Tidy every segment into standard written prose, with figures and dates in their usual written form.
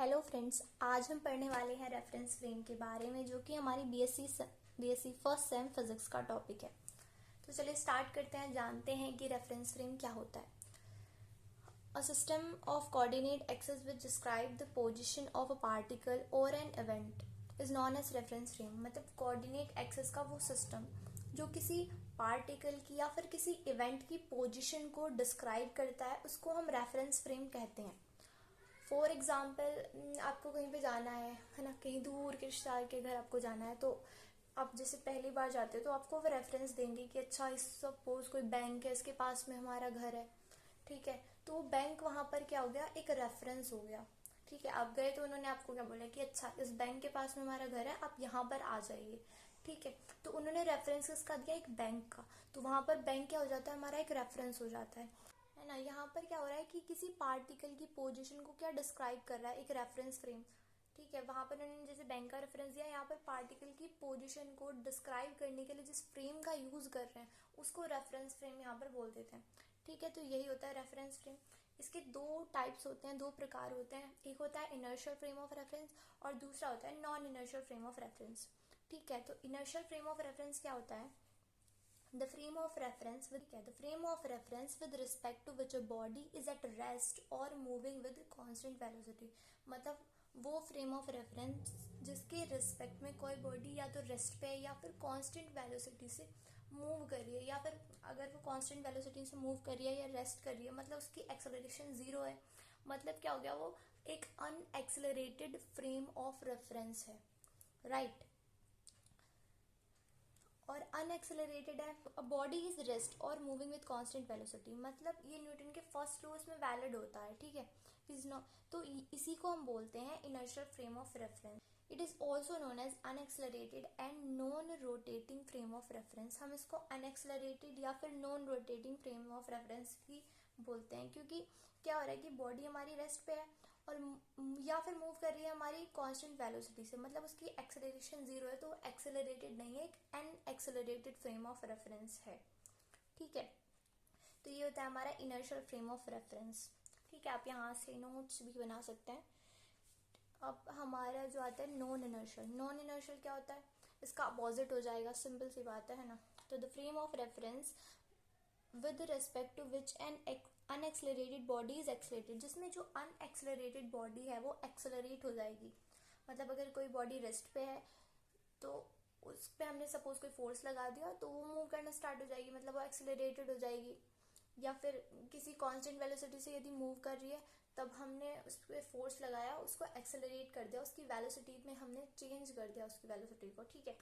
Hello friends, आज हम पढ़ने वाले हैं रेफरेंस फ्रेम के बारे में, जो कि हमारी बीएससी फर्स्ट सेम फिजिक्स का टॉपिक है। तो चलिए स्टार्ट करते हैं, जानते हैं कि रेफरेंस फ्रेम क्या होता है। A system of coordinate axes which describe the position of a particle और an event is known as reference frame. मतलब कोऑर्डिनेट एक्सेस का वो सिस्टम जो किसी पार्टिकल की या फिर किसी इवेंट की पोजीशन को डिस्क्राइब करता है, उसको हम रेफरेंस फ्रेम कहते हैं। फॉर एग्जाम्पल, आपको कहीं पे जाना है ना, कहीं दूर के रिश्तेदार के घर आपको जाना है, तो आप जैसे पहली बार जाते हो तो आपको वो रेफरेंस देंगे कि अच्छा, इस सपोज कोई बैंक है, इसके पास में हमारा घर है, ठीक है। तो वो बैंक वहां पर क्या हो गया, एक रेफरेंस हो गया, ठीक है। आप गए तो उन्होंने आपको क्या बोला कि अच्छा, इस बैंक के पास में हमारा घर है, आप यहाँ पर आ जाइए, ठीक है। तो उन्होंने रेफरेंस किसका दिया, एक बैंक का। तो वहां पर बैंक क्या हो जाता है, हमारा एक रेफरेंस हो जाता है ना। यहाँ पर क्या हो रहा है कि किसी पार्टिकल की पोजीशन को क्या डिस्क्राइब कर रहा है, एक रेफरेंस फ्रेम, ठीक है। वहां पर उन्होंने जैसे बैंक का रेफरेंस दिया, यहाँ पर पार्टिकल की पोजीशन को डिस्क्राइब करने के लिए जिस फ्रेम का यूज कर रहे हैं उसको रेफरेंस फ्रेम यहाँ पर बोल देते हैं, ठीक है। तो यही होता है रेफरेंस फ्रेम। इसके दो टाइप्स होते हैं, दो प्रकार होते हैं। एक होता है इनर्शियल फ्रेम ऑफ रेफरेंस और दूसरा होता है non inertial frame of reference, ठीक है। तो इनर्शियल फ्रेम ऑफ रेफरेंस क्या होता है, the frame of reference with respect to which a body is at rest or moving with constant velocity। मतलब वो फ्रेम ऑफ रेफरेंस जिसके रिस्पेक्ट में कोई बॉडी या तो रेस्ट पे है या फिर कांस्टेंट वेलोसिटी से मूव कर रही है, या फिर अगर वो कांस्टेंट वेलोसिटी से मूव कर रही है या रेस्ट कर रही है, मतलब उसकी एक्सेलरेशन जीरो है। मतलब क्या हो गया, वो एक अनएक्सेलरेटेड फ्रेम ऑफ रेफरेंस है, राइट। और अनएक्सेलरेटेड है, अ बॉडी इज रेस्ट और मूविंग विद कांस्टेंट वेलोसिटी। मतलब ये न्यूटन के फर्स्ट लॉ में वैलिड होता है, ठीक है। इज नॉट, तो इसी को हम बोलते हैं inertial frame of reference. It is also known as unaccelerated and non rotating frame of reference. हम इसको अनएक्सेलरेटेड या फिर non rotating frame of reference भी बोलते हैं, क्योंकि क्या हो रहा है कि बॉडी हमारी रेस्ट पे है और या फिर मूव कर रही है हमारी कांस्टेंट वेलोसिटी से, मतलब उसकी एक्सेलरेशन जीरो है, तो एक्सेलरेटेड नहीं है, एक अनएक्सेलरेटेड फ्रेम ऑफ रेफरेंस है, ठीक है। तो ये होता है हमारा इनर्शियल फ्रेम ऑफ रेफरेंस, ठीक है। आप यहाँ से नोट्स भी बना सकते हैं। अब हमारा जो आता है नॉन इनर्शियल, नॉन इनर्शियल क्या होता है, इसका अपोजिट हो जाएगा, सिंपल सी बात है ना। तो the frame of reference with respect to which an unaccelerated body is accelerated, जिसमें जो अनएक्सेलरेटेड बॉडी है वो एक्सेलरेट हो जाएगी। मतलब अगर कोई बॉडी रेस्ट पे है तो उस पे हमने सपोज कोई फोर्स लगा दिया तो वो मूव करना स्टार्ट हो जाएगी, मतलब वो एक्सेलरेटेड हो जाएगी। या फिर किसी कांस्टेंट वेलोसिटी से यदि मूव कर रही है, तब हमने उस पर फोर्स लगाया, उसको एक्सेलरेट कर दिया, उसकी वेलोसिटी में हमने चेंज कर दिया उसकी वेलोसिटी को, ठीक है।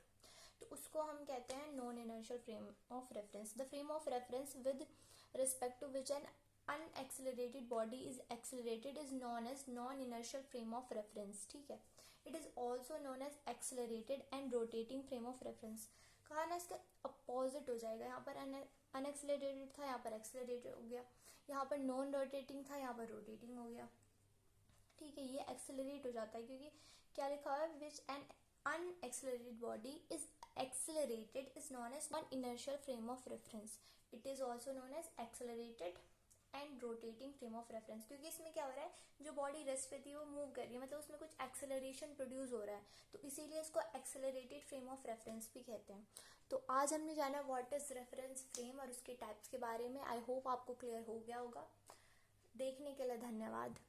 तो उसको हम कहते हैं non inertial frame of reference. The frame of reference with respect to which an unaccelerated body is accelerated is known as non-inertial frame of reference, ठीक है। It is also known as accelerated and rotating frame of reference। कहा ना, इसका opposite हो जाएगा। यहाँ पर unaccelerated था, यहाँ पर एक्सेलरेटेड हो गया। यहाँ पर नॉन रोटेटिंग था, यहाँ पर रोटेटिंग हो गया, ठीक है। ये एक्सेलरेट हो जाता है क्योंकि क्या लिखा है, विच an unaccelerated body is accelerated is known as non-inertial frame of reference। It is also known as accelerated and rotating frame of reference, क्योंकि इसमें क्या हो रहा है, जो बॉडी रेस्ट पे थी वो मूव कर रही है, मतलब उसमें कुछ एक्सेलरेशन प्रोड्यूस हो रहा है, तो इसीलिए इसको एक्सेलरेटेड फ्रेम ऑफ रेफरेंस भी कहते हैं। तो आज हमने जाना व्हाट इज रेफरेंस फ्रेम और उसके टाइप्स के बारे में। आई होप आपको क्लियर हो गया होगा। देखने के लिए धन्यवाद।